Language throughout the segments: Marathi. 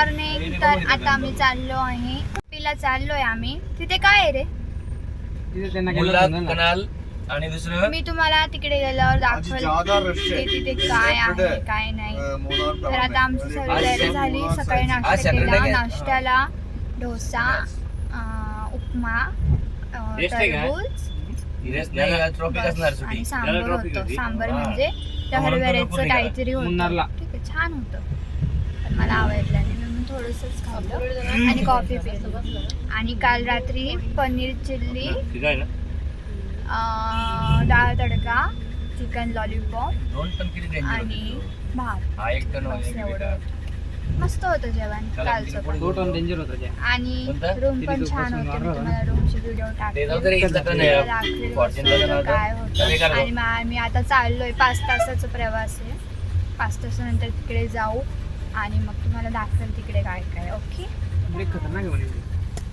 मॉर्निंग. तर आता आम्ही चाललो आहे पिला चाललोय आम्ही. तिथे काय आहे रे? कनाल आणि दुसरं मी तुम्हाला तिकडे गेल्यावर दाखवलं तिथे काय आहे काय नाही. तर आता आमची सगळी तयारी झाली. सकाळी नाश्ता केला. नाश्त्याला डोसा, उपमा, टरबूज आणि सांबर होतं. सांबर म्हणजे हरभऱ्याचं काहीतरी होतं. ठीक आहे, छान होतं. पण मला आवडलं नाही म्हणून थोडंसंच खाल्लं आणि कॉफी पिली. आणि काल रात्री पनीर चिल्ली, डाळ तडका, चिकन लॉलीपॉप आणि भात. एवढं मस्त होतं जेवण कालचं पण. आणि रूम पण छान होते. मी तुम्हाला रूमची व्हिडिओ टाकते काय होतं. आणि आम्ही आता चाललोय. 5 तासाचा प्रवास आहे. 5 तासानंतर तिकडे जाऊ आणि मग तुम्हाला दाखवेल तिकडे काय काय. ओके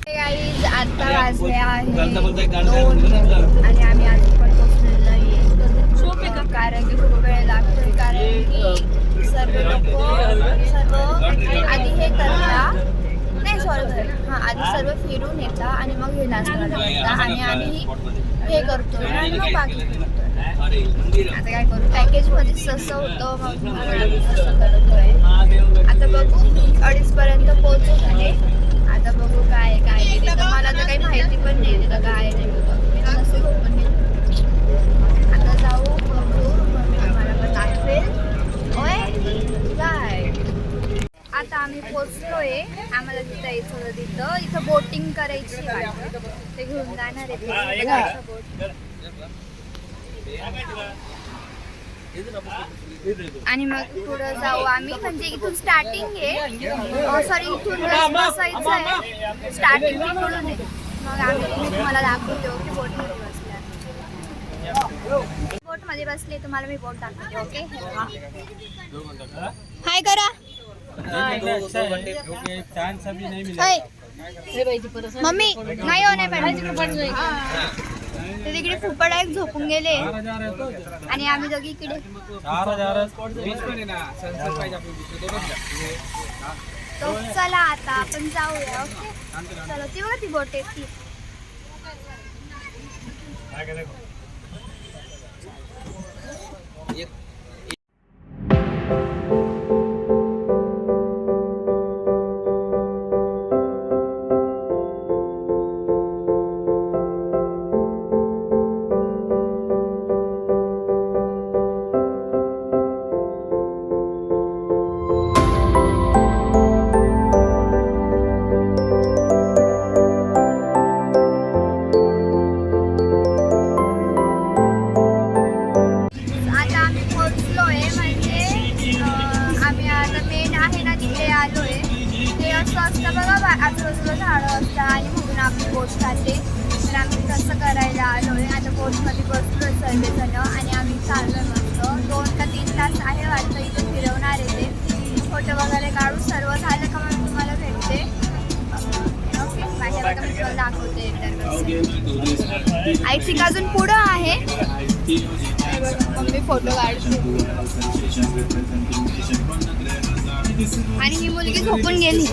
गाईज, आता वाजले आहे 2 आणि आम्ही अजून पण पोहोचलेलो नाहीये. कारण की खूप वेळ लागतोय. कारण की सर्व आधी हे करता नाही सॉरी आधी सर्व फिरून येतात आणि मग हे नाश्ता करतात आणि आम्ही हे करतो आणि मग बाकी करतो. आता काय करू, पॅकेज मध्ये तसं होतं मग तसं करतोय. आता बघू 2:30 पर्यंत पोहोचू म्हणे. आता बघू काय काय नाही. तर मला तर काही माहिती पण नाही तिथं काय नाही. मी नसं पण नाही. आता जाऊ बघू मग मी तुम्हाला पण दाखवेल. काय आता आम्ही पोचलोय. आम्हाला तिथं बोटिंग करायची ते घेऊन जाणार आहे बोट. आणि मग पुढं जाऊ आम्ही. म्हणजे इथून स्टार्टिंग आहे. सॉरी इथून बसायचं आहे. स्टार्टिंग तिकडून आहे. मग आम्ही तुम्हाला दाखवतो की बोटमध्ये बसल्या. बोटमध्ये बसले तुम्हाला मी बोट दाखवते. ओके हाय करा. मम्मी नाही हो नाही पाहिजे. तिकडे फुफड एक झोपून गेले आणि आम्ही दोघी इकडे. तो चला आता आपण जाऊया. ओके चला. ती बघा ती बोट आहे ती. आजूबाजूला झाडं असतात आणि म्हणून आम्ही बोट खाते. तर आम्ही तसं करायला आलोय. आता बोटमध्ये बसलोय सर्वजण आणि आम्ही चाललोय मस्त. 2 का 3 तास आहे वाटतं. इथे फिरवणार आहे ते. फोटो वगैरे काढून सर्व झालं का मग तुम्हाला भेटते. ओके माझ्या बघा मी तुम्हाला दाखवते एकदा. आय थिंक अजून पुढं आहे. मग मी फोटो काढते. आणि ही मुलगी झोपून गेली.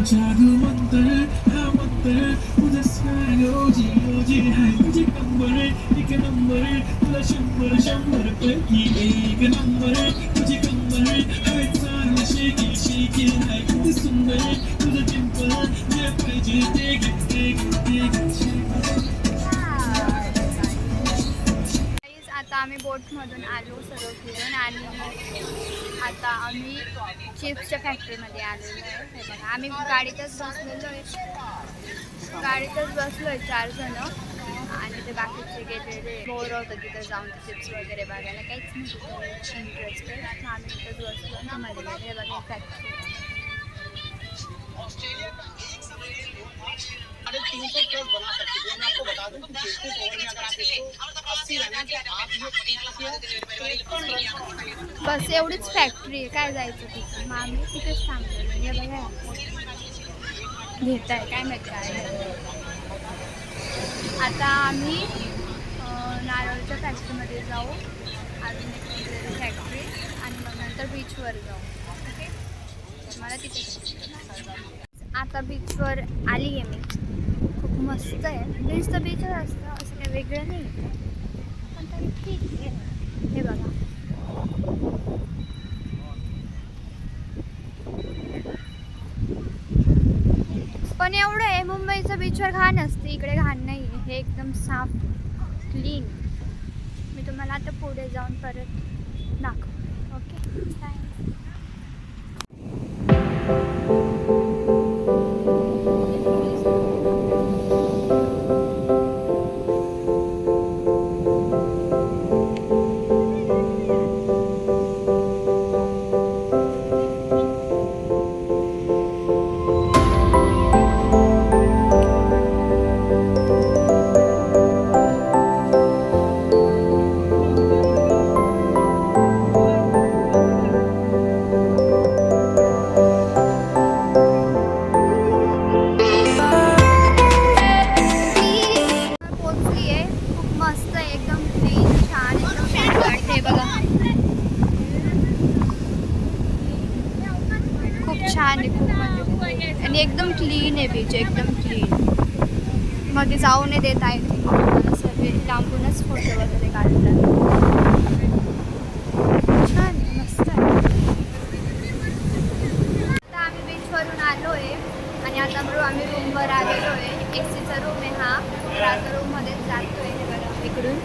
जादू मंतर हा मंतर तुझा स्माईल ओजी ओजी हाय तुझे कंबर एक नंबर तुला 100 पैकी 1 नंबर तुझे कंबर हाय चांगलं शेकी शेकी हाय किती सुंदर तुझं टिंपल जे पाहिजे ते घे. आता आम्ही बोटमधून आलो सर्व फिरून आणि आता आम्ही चिप्सच्या फॅक्टरीमध्ये आलेलो आहे. बघा आम्ही गाडीतच बसलेलो आहे. गाडीतच बसलो आहे 4 जण आणि ते बाकीचे गेलेले बोर होतं तिथं जाऊन चिप्स वगैरे बघायला काहीच नाही इंटरेस्टेड. आम्ही इथंच बसलो आणि मध्ये गेले. बघा फॅक्टरी बना सकते हैं। मैं आपको बता दूं कि 80 में अगर आप इसको 80 रहना तो आप ये बस एवढीच फॅक्टरी आहे, काय जायचं तिथं. मग आम्ही तिथेच थांबलेलो. हे बघा घेत आहे काय माहिती काय. आता आम्ही नारळच्या फॅक्टरीमध्ये जाऊ, अजून एक वेगळी फॅक्टरी, आणि मग नंतर बीचवर जाऊ. ओके, मला तिथे आता बीचवर आली आहे मी. खूप मस्त आहे. बीच तर बीचच असतं, असं काही वेगळं नाही, पण तरी ठीक आहे. हे बघा पण एवढं आहे, मुंबईचं बीचवर घाण असते, इकडे घाण नाही आहे. हे एकदम साफ क्लीन. मी तुम्हाला आता पुढे जाऊन परत दाखव. Okay, bye. छान आहे खूप, म्हणजे आणि एकदम क्लीन आहे बीच, एकदम क्लीन. मध्ये जाऊ नाही देत आहे ते सर्व, लांबूनच फोटो वगैरे काढतात. छान आहे, मस्त आहे. आता आम्ही बीचवरून आलो आहे आणि आता आम्ही रूमवर आलेलो आहे. AC चा रूम आहे हा, तर आता रूममध्येच जातो आहे. बघा इकडून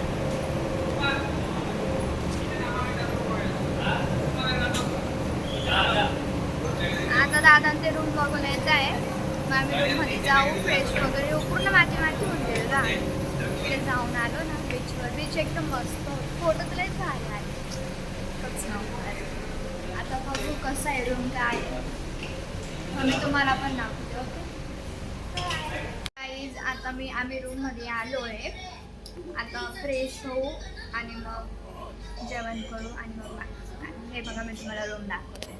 आता दादा ते रूम बघून येत आहे. मग आम्ही रूममध्ये जाऊ, फ्रेश वगैरे होऊ. पूर्ण माती होऊन जाईल का. तिथे जाऊन आलो ना बीचवर. बीच एकदम मस्त, फोटो तुलाच झाले आहे. आता बघू कसं आहे रूम, काय आहे. मग मी तुम्हाला पण दाखवते. ओके गाईज, आता आम्ही रूममध्ये आलो आहे. आता फ्रेश होऊ आणि मग जेवण करू आणि मग हे बघा मी तुम्हाला रूम दाखवते.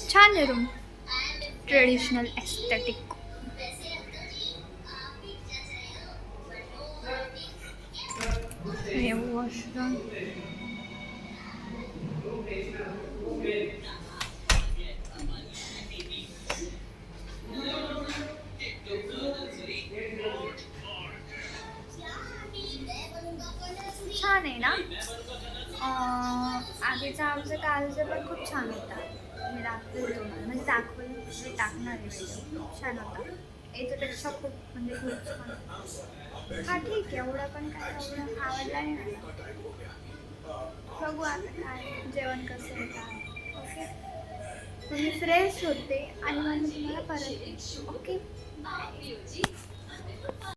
छान आहे रूम, ट्रेडिशनल एस्थेटिक. हे वॉशरूम, छान आहे ना. आधीचं आमचं कालचं पण खूप छान होता. मी दाखवेल तुम्हाला, म्हणजे मी टाकणार आहे व्हिडिओ. छान होता, याच्यापेक्षा खूप म्हणजे खूप छान. हा ठीक आहे, एवढं पण काय एवढं आवडला नाही मला. बघू आता काय जेवण कसं आहे काय. ओके, मी फ्रेश होते आणि मग मी तुम्हाला परत येते. Okay, bye.